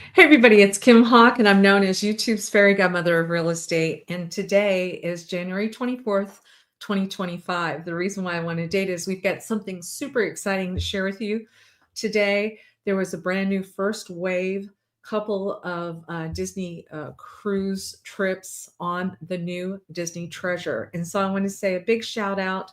Hey everybody, it's Kim Hawk, and I'm known as YouTube's fairy godmother of real estate. And today is January 24th, 2025. The reason why I want to date is we've got something super exciting to share with you today. There was a brand new first wave couple of Disney cruise trips on the new Disney Treasure. And so I want to say a big shout out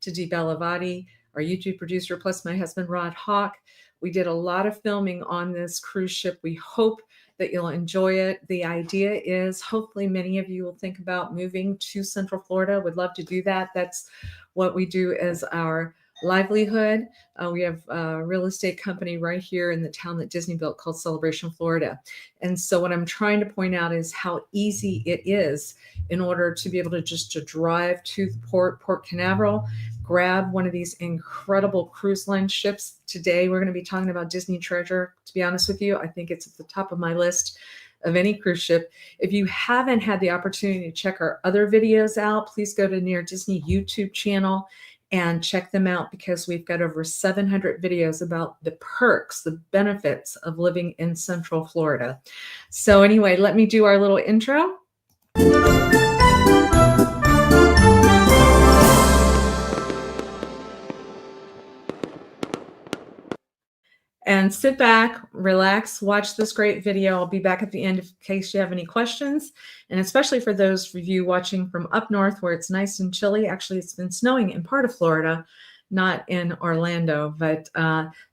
to Dee Bellavati, our YouTube producer, plus my husband, Rod Hawk. We did a lot of filming on this cruise ship. We hope that you'll enjoy it. The idea is hopefully many of you will think about moving to Central Florida. Would love to do that. That's what we do as our livelihood. We have a real estate company right here in the town that Disney built called Celebration Florida. And so what I'm trying to point out is how easy it is in order to be able to just to drive to the Port Canaveral, grab one of these incredible cruise line ships. Today, we're going to be talking about Disney Treasure. To be honest with you, I think it's at the top of my list of any cruise ship. If you haven't had the opportunity to check our other videos out, please go to Near Disney YouTube channel and check them out, because we've got over 700 videos about the perks, the benefits of living in Central Florida. So anyway, let me do our little intro. And sit back, relax, watch this great video. I'll be back at the end in case you have any questions. And especially for those of you watching from up north where it's nice and chilly. Actually, it's been snowing in part of Florida, not in Orlando, but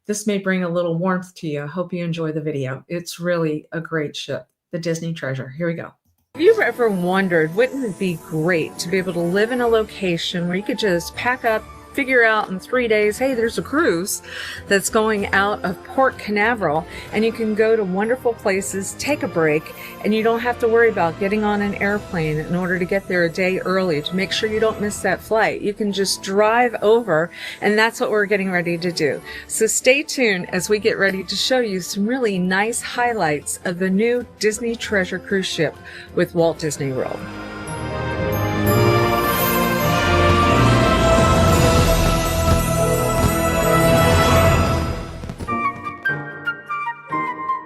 this may bring a little warmth to you. I hope you enjoy the video. It's really a great ship, the Disney Treasure. Here we go. Have you ever wondered, wouldn't it be great to be able to live in a location where you could just pack up, figure out in 3 days, hey, there's a cruise that's going out of Port Canaveral, and you can go to wonderful places, take a break, and you don't have to worry about getting on an airplane in order to get there a day early to make sure you don't miss that flight. You can just drive over, and that's what we're getting ready to do. So stay tuned as we get ready to show you some really nice highlights of the new Disney Treasure cruise ship with Walt Disney World.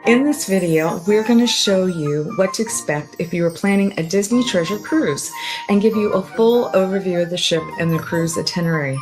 In this video, we're going to show you what to expect if you are planning a Disney Treasure cruise and give you a full overview of the ship and the cruise itinerary.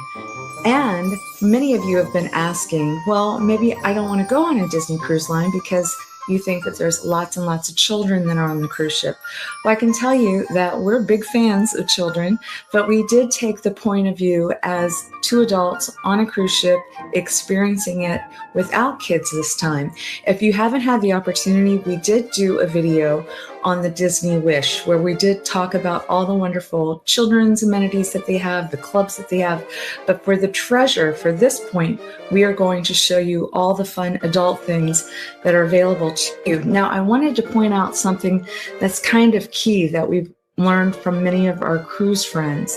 And many of you have been asking, well, maybe I don't want to go on a Disney cruise line because you think that there's lots and lots of children that are on the cruise ship. Well, I can tell you that we're big fans of children, but we did take the point of view as two adults on a cruise ship experiencing it without kids this time. If you haven't had the opportunity, we did do a video on the Disney Wish, where we did talk about all the wonderful children's amenities that they have, the clubs that they have. But for the Treasure, for this point, we are going to show you all the fun adult things that are available to you. Now, I wanted to point out something that's kind of key that we've learned from many of our cruise friends.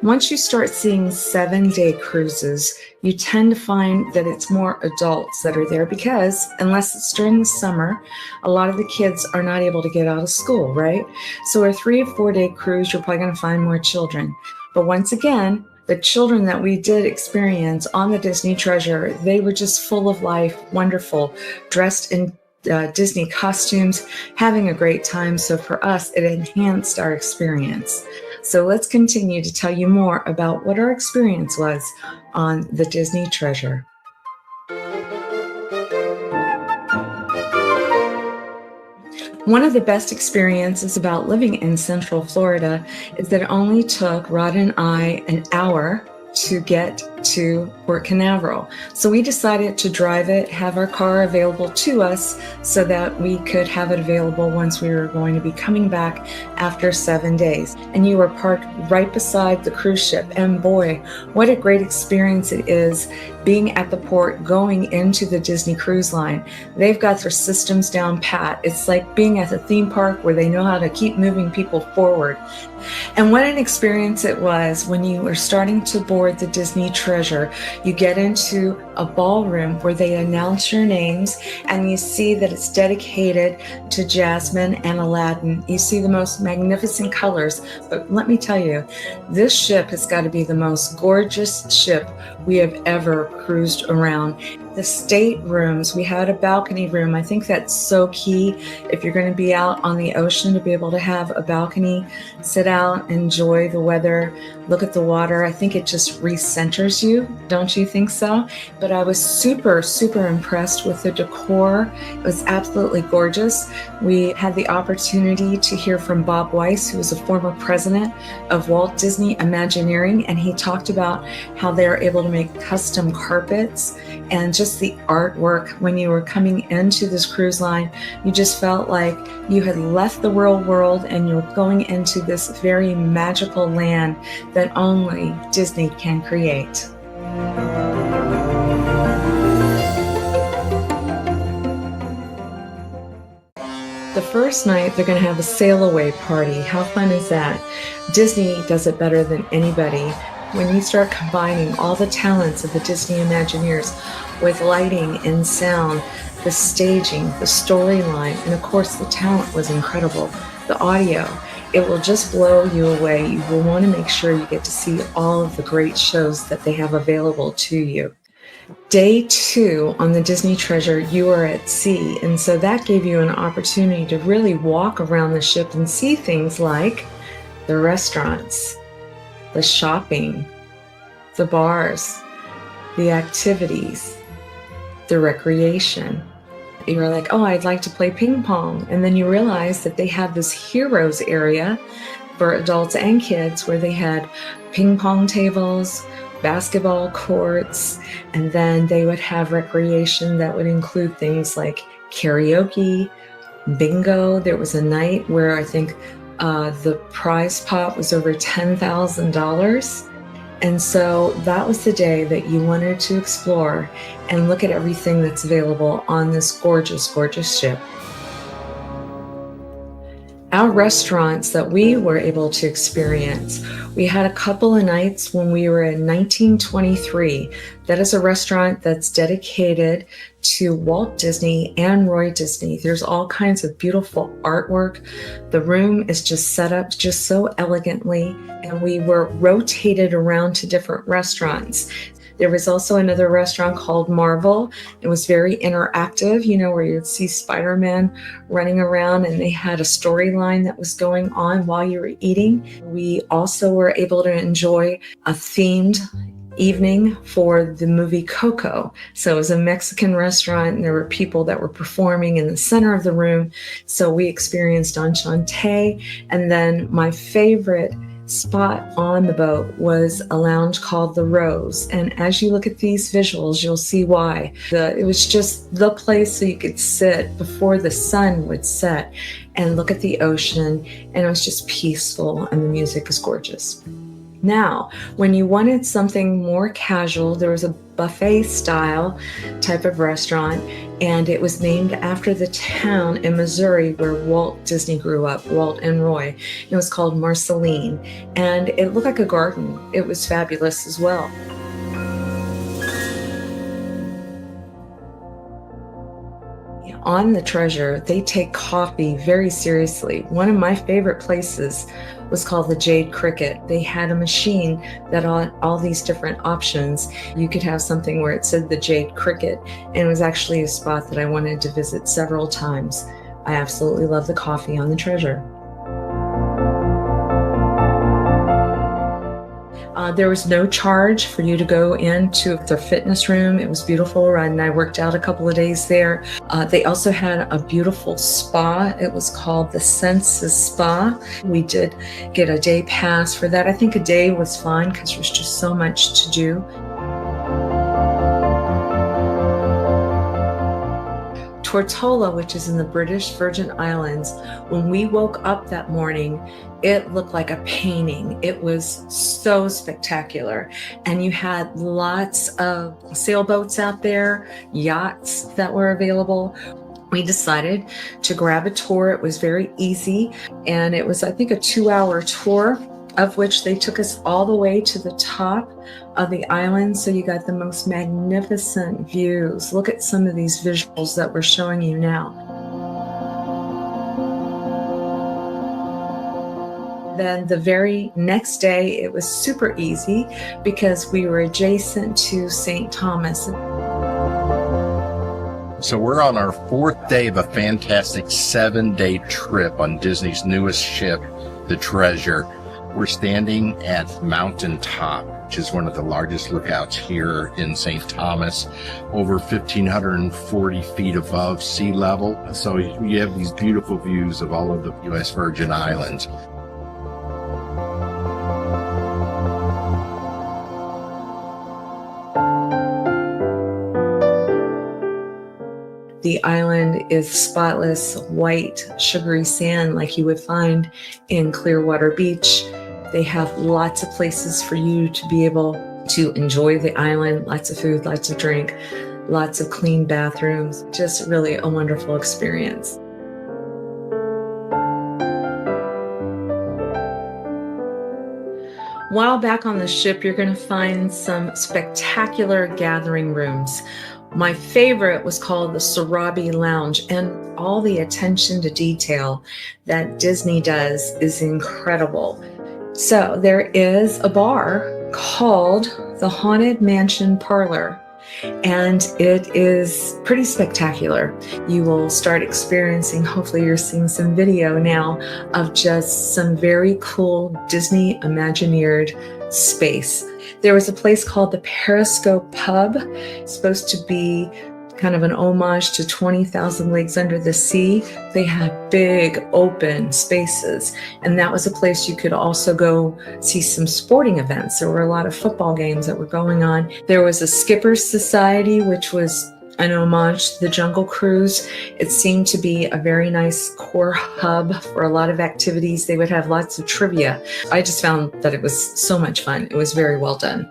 Once you start seeing 7-day cruises, you tend to find that it's more adults that are there, because unless it's during the summer, a lot of the kids are not able to get out of school, right? So a 3 or 4 day cruise, you're probably going to find more children. But once again, the children that we did experience on the Disney Treasure, they were just full of life, wonderful, dressed in Disney costumes, having a great time. So for us, it enhanced our experience. So let's continue to tell you more about what our experience was on the Disney Treasure. One of the best experiences about living in Central Florida is that it only took Rod and I an hour to get to Port Canaveral. So we decided to drive it, have our car available to us so that we could have it available once we were going to be coming back after 7 days. And you were parked right beside the cruise ship. And boy, what a great experience it is being at the port going into the Disney Cruise Line. They've got their systems down pat. It's like being at a theme park where they know how to keep moving people forward. And what an experience it was when you were starting to board the Disney Treasure. You get into a ballroom where they announce your names, and you see that it's dedicated to Jasmine and Aladdin. You see the most magnificent colors, but let me tell you, this ship has got to be the most gorgeous ship we have ever cruised around. The staterooms, we had a balcony room. I think that's so key if you're going to be out on the ocean, to be able to have a balcony, sit out, enjoy the weather, look at the water. I think it just recenters you. Don't you think so? But I was super, super impressed with the decor. It was absolutely gorgeous. We had the opportunity to hear from Bob Weiss, who was a former president of Walt Disney Imagineering, and he talked about how they are able to make custom carpets and just the artwork. When you were coming into this cruise line, you just felt like you had left the real world and you're going into this very magical land that only Disney can create. The first night, they're going to have a sail away party. How fun is that? Disney does it better than anybody. When you start combining all the talents of the Disney Imagineers with lighting and sound, the staging, the storyline, and of course the talent was incredible. The audio, it will just blow you away. You will want to make sure you get to see all of the great shows that they have available to you. Day 2 on the Disney Treasure, you are at sea, and so that gave you an opportunity to really walk around the ship and see things like the restaurants, the shopping, the bars, the activities, the recreation. You were like, oh, I'd like to play ping pong. And then you realize that they have this heroes area for adults and kids where they had ping pong tables, basketball courts, and then they would have recreation that would include things like karaoke, bingo. There was a night where I think the prize pot was over $10,000. And so that was the day that you wanted to explore and look at everything that's available on this gorgeous, gorgeous ship. Our restaurants that we were able to experience, we had a couple of nights when we were in 1923. That is a restaurant that's dedicated to Walt Disney and Roy Disney. There's all kinds of beautiful artwork. The room is just set up just so elegantly, and we were rotated around to different restaurants. There was also another restaurant called Marvel. It was very interactive, where you'd see Spider-Man running around, and they had a storyline that was going on while you were eating. We also were able to enjoy a themed evening for the movie Coco. So it was a Mexican restaurant, and there were people that were performing in the center of the room. So we experienced Enchante. And then my favorite spot on the boat was a lounge called The Rose. And as you look at these visuals, you'll see why. It was just the place so you could sit before the sun would set and look at the ocean. And it was just peaceful, and the music was gorgeous. Now, when you wanted something more casual, there was a buffet style type of restaurant, and it was named after the town in Missouri where Walt Disney grew up, Walt and Roy. It was called Marceline, and it looked like a garden. It was fabulous as well. On the Treasure, they take coffee very seriously. One of my favorite places was called the Jade Cricket. They had a machine that on all these different options, you could have something where it said the Jade Cricket, and it was actually a spot that I wanted to visit several times. I absolutely love the coffee on the Treasure. There was no charge for you to go into their fitness room. It was beautiful, and I worked out a couple of days there. They also had a beautiful spa. It was called the Senses Spa. We did get a day pass for that. I think a day was fine because there was just so much to do. Tortola, which is in the British Virgin Islands, when we woke up that morning, it looked like a painting. It was so spectacular. And you had lots of sailboats out there, yachts that were available. We decided to grab a tour. It was very easy. And it was, I think, a 2-hour tour, of which they took us all the way to the top of the island. So you got the most magnificent views. Look at some of these visuals that we're showing you now. Then the very next day, it was super easy because we were adjacent to St. Thomas. So we're on our 4th day of a fantastic 7-day trip on Disney's newest ship, the Treasure. We're standing at Mountain Top, which is one of the largest lookouts here in St. Thomas, over 1,540 feet above sea level. So you have these beautiful views of all of the U.S. Virgin Islands. The island is spotless, white, sugary sand like you would find in Clearwater Beach. They have lots of places for you to be able to enjoy the island, lots of food, lots of drink, lots of clean bathrooms. Just really a wonderful experience. While back on the ship, you're going to find some spectacular gathering rooms. My favorite was called the Sarabi Lounge, and all the attention to detail that Disney does is incredible. So there is a bar called the Haunted Mansion Parlor, and it is pretty spectacular. You will start experiencing, hopefully you're seeing some video now, of just some very cool Disney Imagineered space. There was a place called the Periscope Pub, supposed to be kind of an homage to 20,000 Leagues Under the Sea. They had big open spaces, and that was a place you could also go see some sporting events. There were a lot of football games that were going on. There was a Skipper's Society, which was an homage to the Jungle Cruise. It seemed to be a very nice core hub for a lot of activities. They would have lots of trivia. I just found that it was so much fun. It was very well done.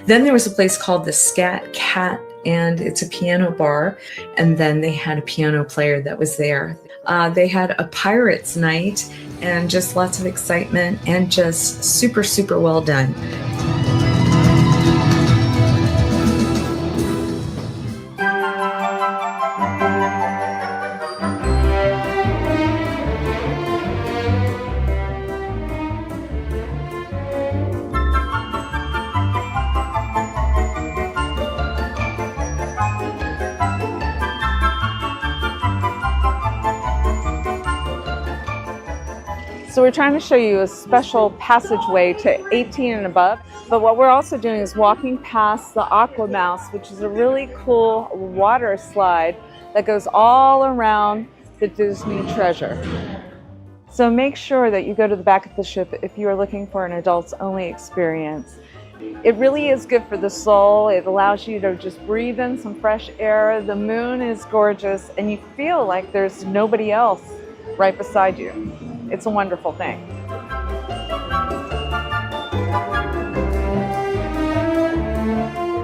Then there was a place called the Scat Cat, and it's a piano bar. And then they had a piano player that was there. They had a Pirates Night, and just lots of excitement, and just super, super well done. So we're trying to show you a special passageway to 18 and above, but what we're also doing is walking past the Aqua Mouse, which is a really cool water slide that goes all around the Disney Treasure. So make sure that you go to the back of the ship if you are looking for an adults only experience. It really is good for the soul. It allows you to just breathe in some fresh air. The moon is gorgeous, and you feel like there's nobody else right beside you. It's a wonderful thing.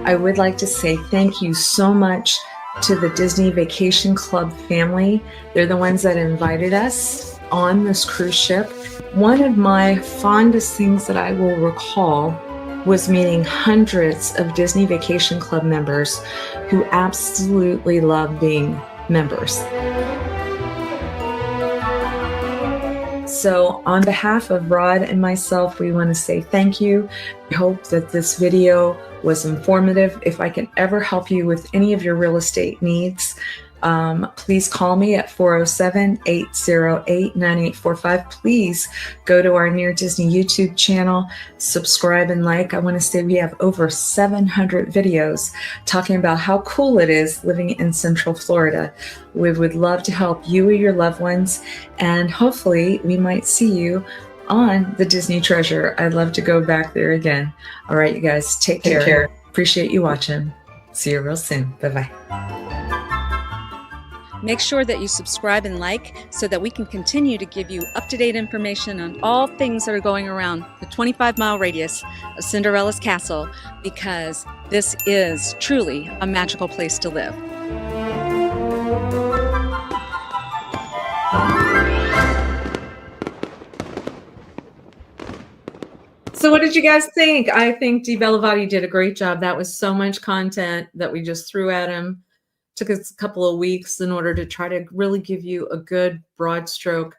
I would like to say thank you so much to the Disney Vacation Club family. They're the ones that invited us on this cruise ship. One of my fondest things that I will recall was meeting hundreds of Disney Vacation Club members who absolutely love being members. So on behalf of Rod and myself, we want to say thank you. I hope that this video was informative. If I can ever help you with any of your real estate needs, please call me at 407-808-9845. Please go to our Near Disney YouTube channel, subscribe and like. I want to say we have over 700 videos talking about how cool it is living in Central Florida. We would love to help you or your loved ones, and hopefully we might see you on the Disney Treasure. I'd love to go back there again. All right, you guys, take care. Appreciate you watching. See you real soon. Bye-bye. Make sure that you subscribe and like so that we can continue to give you up-to-date information on all things that are going around the 25-mile radius of Cinderella's Castle, because this is truly a magical place to live. So what did you guys think? I think Dee Bellavati did a great job. That was so much content that we just threw at him. Took us a couple of weeks in order to try to really give you a good broad stroke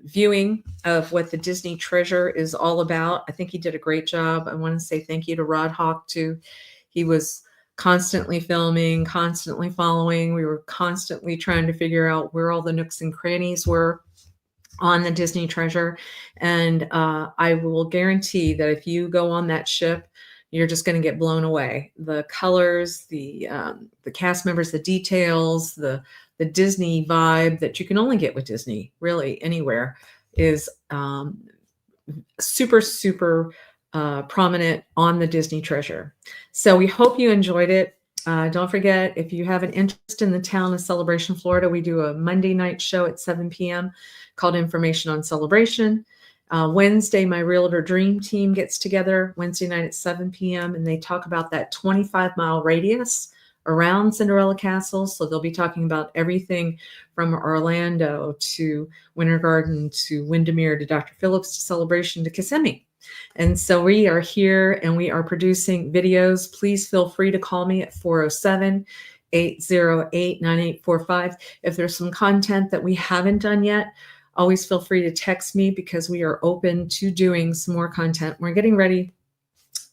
viewing of what the Disney Treasure is all about. I think he did a great job. I want to say thank you to Rod Hawk too. He was constantly filming, constantly following. We were constantly trying to figure out where all the nooks and crannies were on the Disney Treasure. And I will guarantee that if you go on that ship, you're just going to get blown away. The colors, the cast members, the details, the Disney vibe that you can only get with Disney, really anywhere, is super, super prominent on the Disney Treasure. So we hope you enjoyed it. Don't forget, if you have an interest in the town of Celebration, Florida, we do a Monday night show at 7 p.m. called Information on Celebration. Wednesday, my Realtor Dream Team gets together Wednesday night at 7 p.m. and they talk about that 25-mile radius around Cinderella Castle. So they'll be talking about everything from Orlando to Winter Garden to Windermere to Dr. Phillips to Celebration to Kissimmee. And so we are here and we are producing videos. Please feel free to call me at 407-808-9845. If there's some content that we haven't done yet, always feel free to text me because we are open to doing some more content. We're getting ready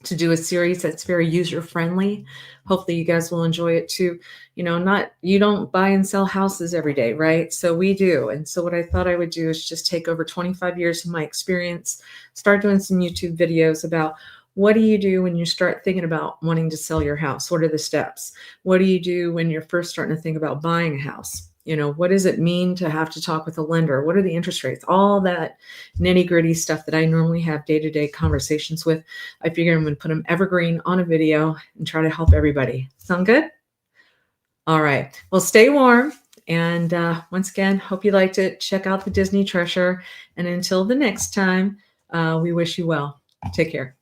to do a series that's very user-friendly. Hopefully you guys will enjoy it too. You know, you don't buy and sell houses every day, right? So we do. And so what I thought I would do is just take over 25 years of my experience, start doing some YouTube videos about what do you do when you start thinking about wanting to sell your house? What are the steps? What do you do when you're first starting to think about buying a house? You know, what does it mean to have to talk with a lender? What are the interest rates? All that nitty gritty stuff that I normally have day-to-day conversations with. I figure I'm going to put them evergreen on a video and try to help everybody. Sound good? All right. Well, stay warm. And once again, hope you liked it. Check out the Disney Treasure. And until the next time, we wish you well. Take care.